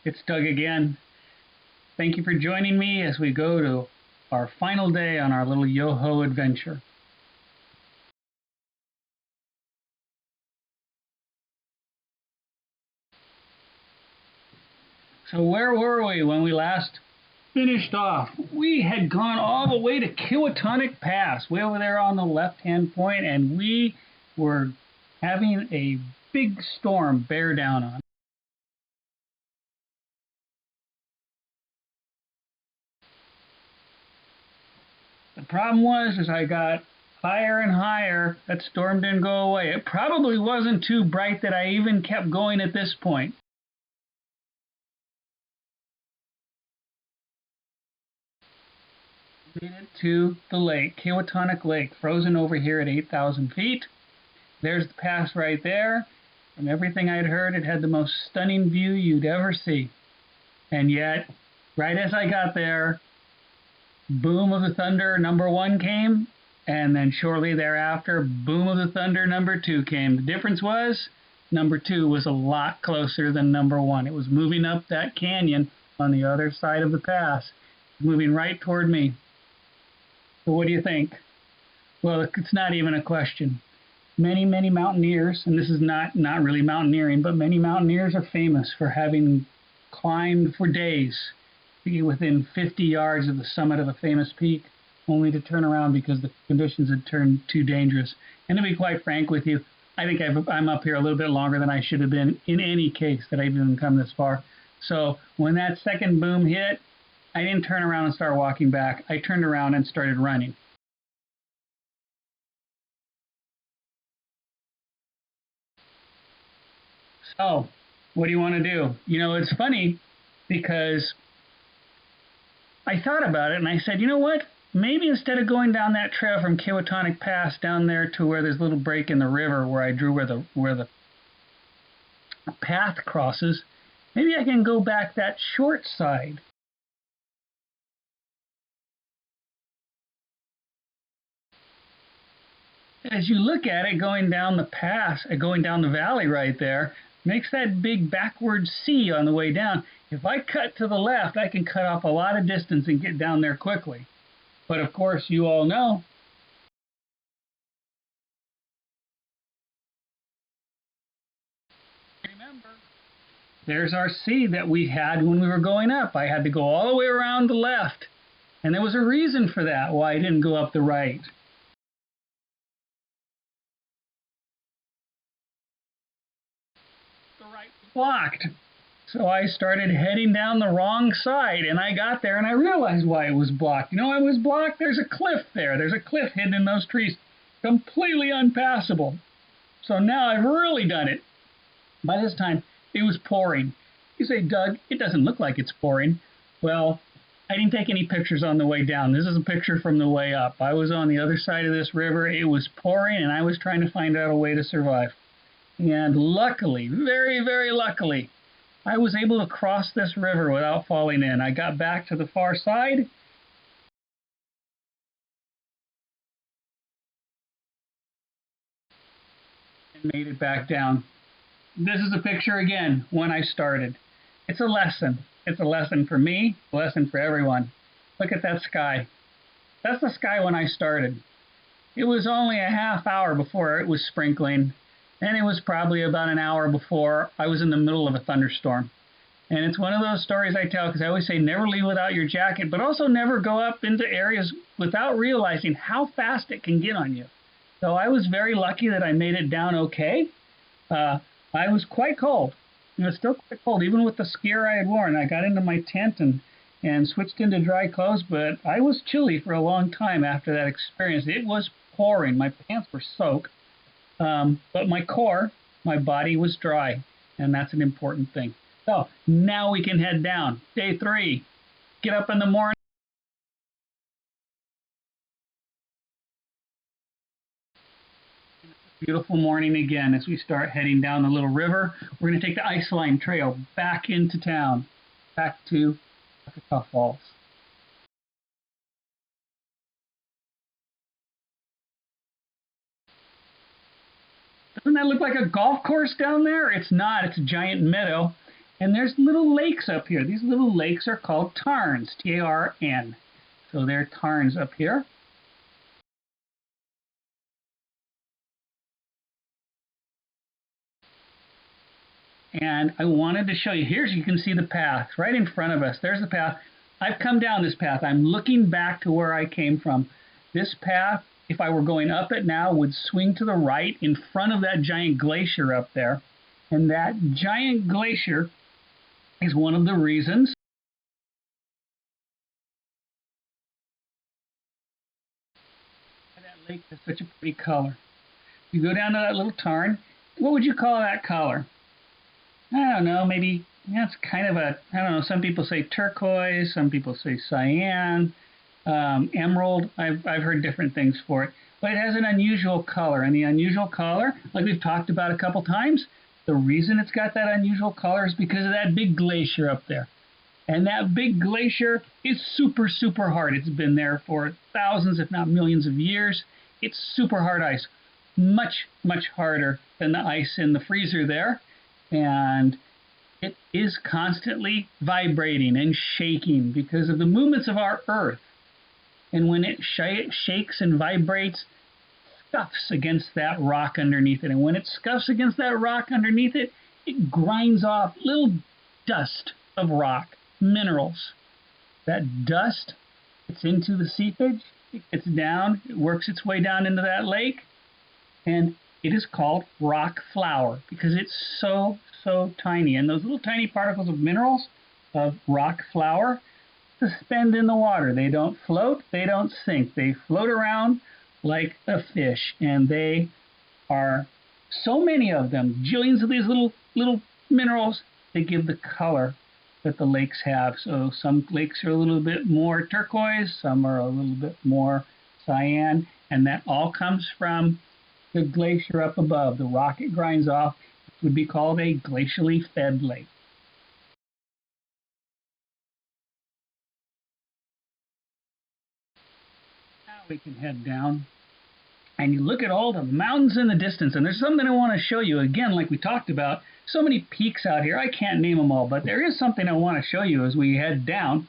It's Doug again. Thank you for joining me as we go to our final day on our little YOHO adventure. So where were we when we last finished off? We had gone all the way to Kiwatonic Pass, way over there on the left-hand point, and we were having a big storm bear down on. The problem was, as I got higher and higher, that storm didn't go away. It probably wasn't too bright that I even kept going at this point. Made it to the lake, Kiwatonic Lake, frozen over here at 8,000 feet. There's the pass right there. From everything I'd heard, it had the most stunning view you'd ever see. And yet, right as I got there, boom of the thunder number 1 came, and then shortly thereafter, boom of the thunder number 2 came. The difference was number 2 was a lot closer than number 1. It was moving up that canyon on the other side of the pass, moving right toward me. So what do you think? Well, it's not even a question. Many mountaineers, and this is not really mountaineering, but many mountaineers are famous for having climbed for days to get within 50 yards of the summit of a famous peak, only to turn around because the conditions had turned too dangerous. And to be quite frank with you, I think I'm up here a little bit longer than I should have been in any case that I've even come this far. So when that second boom hit, I didn't turn around and start walking back. I turned around and started running. So, what do you want to do? You know, it's funny because I thought about it and I said, you know what? Maybe instead of going down that trail from Kiwatonic Pass down there to where there's a little break in the river where I drew where the path crosses, maybe I can go back that short side. As you look at it going down the pass, going down the valley right there, makes that big backward C on the way down. If I cut to the left, I can cut off a lot of distance and get down there quickly. But of course, you all know, remember, there's our C that we had when we were going up. I had to go all the way around the left. And there was a reason for that, why I didn't go up the right. The right was blocked. So I started heading down the wrong side, and I got there and I realized why it was blocked. You know why it was blocked? There's a cliff there. There's a cliff hidden in those trees. Completely unpassable. So now I've really done it. By this time, it was pouring. You say, Doug, it doesn't look like it's pouring. Well, I didn't take any pictures on the way down. This is a picture from the way up. I was on the other side of this river. It was pouring, and I was trying to find out a way to survive. And luckily, very luckily, I was able to cross this river without falling in. I got back to the far side. And made it back down. This is a picture again when I started. It's a lesson. It's a lesson for me, a lesson for everyone. Look at that sky. That's the sky when I started. It was only a half hour before it was sprinkling, and it was probably about an hour before I was in the middle of a thunderstorm. And it's one of those stories I tell because I always say never leave without your jacket, but also never go up into areas without realizing how fast it can get on you. So I was very lucky that I made it down okay. I was quite cold. It was still quite cold, even with the skier I had worn. I got into my tent and switched into dry clothes, but I was chilly for a long time after that experience. It was pouring. My pants were soaked, but my core, my body was dry, and that's an important thing. So now we can head down. Day 3. Get up in the morning. Beautiful morning again as we start heading down the little river. We're going to take the ice line trail back into town, back to Arkansas Falls. Doesn't that look like a golf course down there? It's not. It's a giant meadow. And there's little lakes up here. These little lakes are called tarns, T-A-R-N. So there are tarns up here. And I wanted to show you, you can see the path right in front of us. There's the path. I've come down this path. I'm looking back to where I came from. This path, if I were going up it now, would swing to the right in front of that giant glacier up there. And that giant glacier is one of the reasons that lake has such a pretty color. You go down to that little tarn. What would you call that color? I don't know, maybe it's kind of a, I don't know, some people say turquoise, some people say cyan, emerald. I've heard different things for it. But it has an unusual color, and the unusual color, like we've talked about a couple times, the reason it's got that unusual color is because of that big glacier up there. And that big glacier is super, super hard. It's been there for thousands, if not millions of years. It's super hard ice, much, much harder than the ice in the freezer there. And it is constantly vibrating and shaking because of the movements of our Earth. And when it shakes and vibrates, scuffs against that rock underneath it. And when it scuffs against that rock underneath it, it grinds off little dust of rock, minerals. That dust gets into the seepage, it gets down, it works its way down into that lake, and it is called rock flour because it's so, so tiny. And those little tiny particles of minerals, of rock flour, suspend in the water. They don't float, they don't sink. They float around like a fish. And they are so many of them, jillions of these little minerals, they give the color that the lakes have. So some lakes are a little bit more turquoise, some are a little bit more cyan, and that all comes from the glacier up above. The rock it grinds off would be called a glacially fed lake. Now we can head down and you look at all the mountains in the distance, and there's something I want to show you again, like we talked about. So many peaks out here, I can't name them all, but there is something I want to show you as we head down.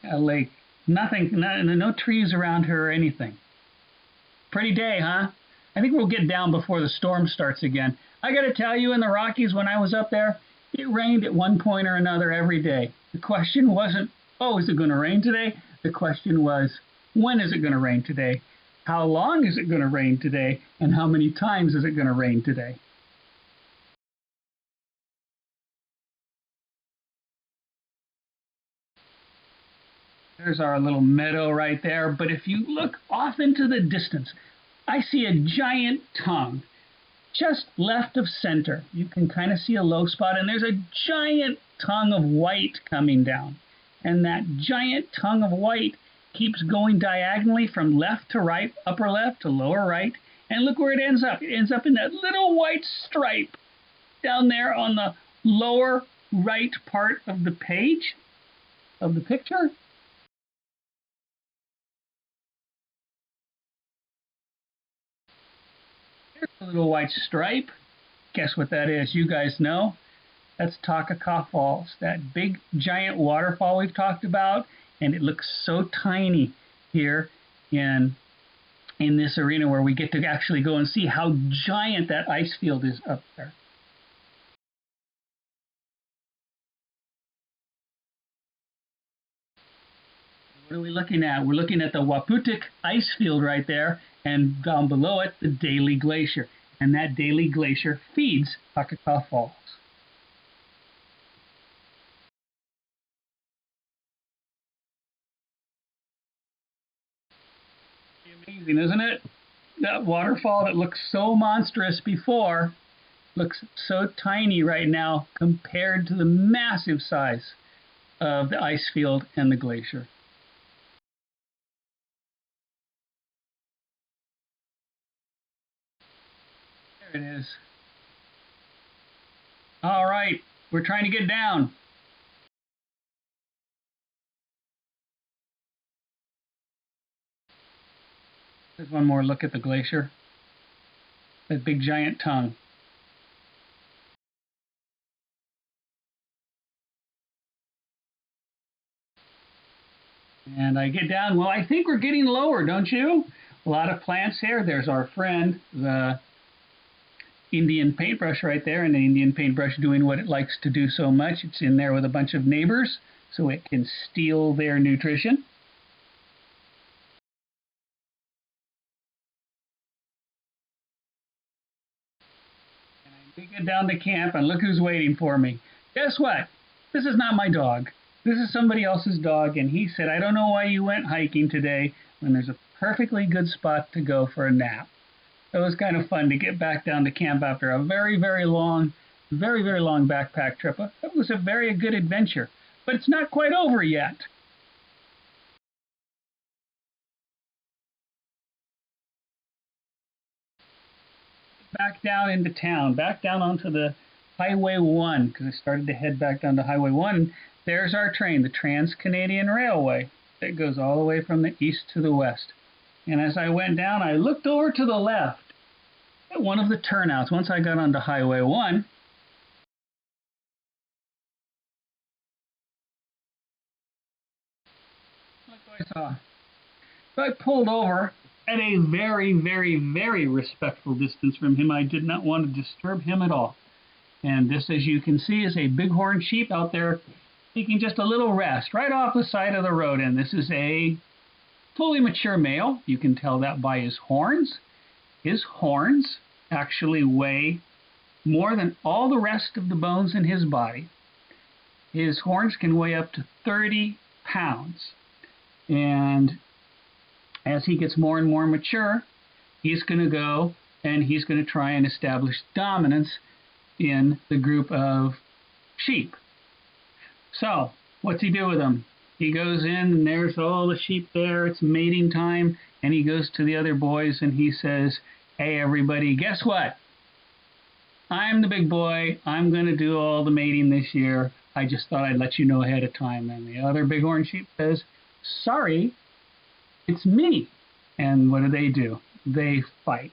A lake, nothing, no trees around her or anything. Pretty day, huh? I think we'll get down before the storm starts again. I got to tell you, in the Rockies, when I was up there, it rained at one point or another every day. The question wasn't, oh, is it going to rain today? The question was, when is it going to rain today? How long is it going to rain today? And how many times is it going to rain today? There's our little meadow right there. But if you look off into the distance, I see a giant tongue just left of center. You can kind of see a low spot, and there's a giant tongue of white coming down. And that giant tongue of white keeps going diagonally from left to right, upper left to lower right. And look where it ends up. It ends up in that little white stripe down there on the lower right part of the page, of the picture. There's a little white stripe. Guess what that is? You guys know. That's Takaka Falls, that big giant waterfall we've talked about, and it looks so tiny here in this arena where we get to actually go and see how giant that ice field is up there. What are we looking at? We're looking at the Waputk ice field right there, and down below it, the Daly Glacier. And that Daly Glacier feeds Takaka Falls. Amazing, isn't it? That waterfall that looked so monstrous before looks so tiny right now compared to the massive size of the ice field and the glacier. There it is. All right, we're trying to get down. There's one more look at the glacier. That big giant tongue. And I get down, well, I think we're getting lower, don't you? A lot of plants here. There's our friend, the Indian paintbrush right there, and the Indian paintbrush doing what it likes to do so much. It's in there with a bunch of neighbors so it can steal their nutrition. We get down to camp and look who's waiting for me. Guess what? This is not my dog. This is somebody else's dog, and he said, I don't know why you went hiking today when there's a perfectly good spot to go for a nap. It was kind of fun to get back down to camp after a very, very long backpack trip. It was a very good adventure, but it's not quite over yet. Back down into town, back down onto the Highway 1, because I started to head back down to Highway 1. There's our train, the Trans-Canadian Railway, that goes all the way from the east to the west. And as I went down, I looked over to the left at one of the turnouts. Once I got onto Highway 1, look what I saw. So I pulled over at a very respectful distance from him. I did not want to disturb him at all. And this, as you can see, is a bighorn sheep out there taking just a little rest right off the side of the road. And this is a fully mature male. You can tell that by his horns. His horns actually weigh more than all the rest of the bones in his body. His horns can weigh up to 30 pounds. And as he gets more and more mature, he's going to go and he's going to try and establish dominance in the group of sheep. So, what's he do with them? He goes in and there's all the sheep there. It's mating time. And he goes to the other boys and he says, hey, everybody, guess what? I'm the big boy. I'm going to do all the mating this year. I just thought I'd let you know ahead of time. And the other bighorn sheep says, sorry, it's me. And what do? They fight.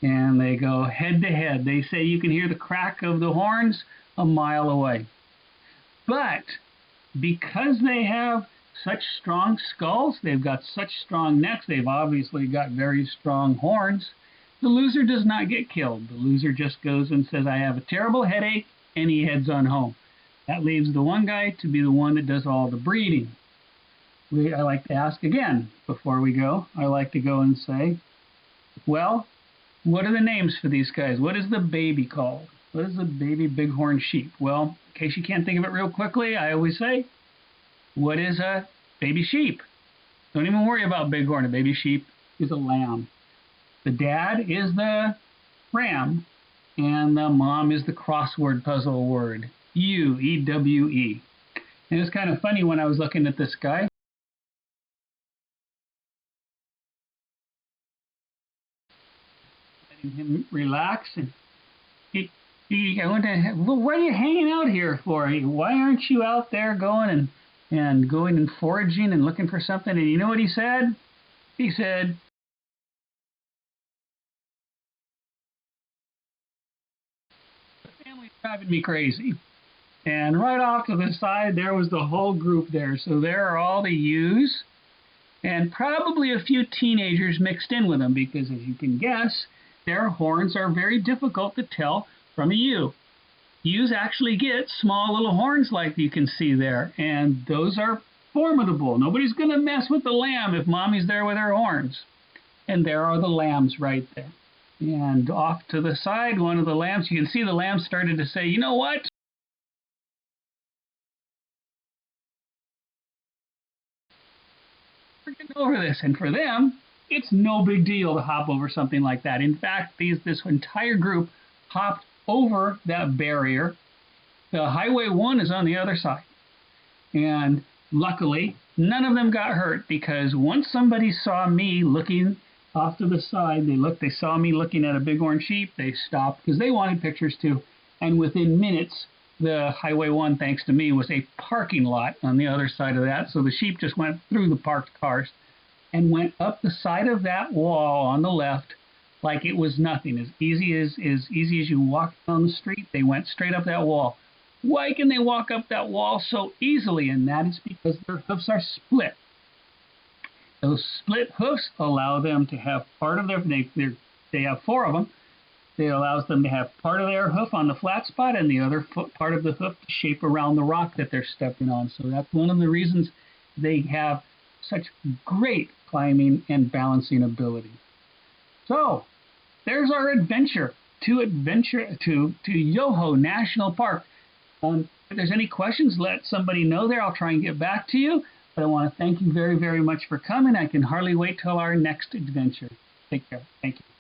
And they go head to head. They say you can hear the crack of the horns a mile away. But because they have such strong skulls, they've got such strong necks, they've obviously got very strong horns, the loser does not get killed. The loser just goes and says, I have a terrible headache, and he heads on home. That leaves the one guy to be the one that does all the breeding. I like to ask again before we go. I like to go and say, well, what are the names for these guys? What is the baby called? What is the baby bighorn sheep? Well, in case you can't think of it real quickly, I always say, what is a baby sheep? Don't even worry about bighorn. A baby sheep is a lamb. The dad is the ram, and the mom is the crossword puzzle word, EWE. And it's kind of funny when I was looking at this guy. Letting him relax, and I went to, well, what are you hanging out here for? Why aren't you out there going and foraging and looking for something? And you know what he said? He said, the family's driving me crazy. And right off to the side, there was the whole group there. So there are all the ewes and probably a few teenagers mixed in with them, because as you can guess, their horns are very difficult to tell from a ewe. Ewes actually get small little horns like you can see there, and those are formidable. Nobody's going to mess with the lamb if mommy's there with her horns. And there are the lambs right there. And off to the side, one of the lambs, you can see the lamb started to say, you know what? We're getting over this. And for them, it's no big deal to hop over something like that. In fact, this entire group hopped over that barrier. The Highway 1 is on the other side. And luckily, none of them got hurt, because once somebody saw me looking off to the side, they saw me looking at a bighorn sheep, they stopped because they wanted pictures too. And within minutes, the Highway 1, thanks to me, was a parking lot on the other side of that. So the sheep just went through the parked cars and went up the side of that wall on the left like it was nothing. As easy as you walk down the street, they went straight up that wall. Why can they walk up that wall so easily? And that is because their hoofs are split. Those split hoofs allow them to have part of they have four of them. It allows them to have part of their hoof on the flat spot and the other part of the hoof to shape around the rock that they're stepping on. So that's one of the reasons they have such great climbing and balancing ability. So there's our adventure to YOHO National Park. If there's any questions, let somebody know there. I'll try and get back to you. But I want to thank you very, very much for coming. I can hardly wait till our next adventure. Take care. Thank you.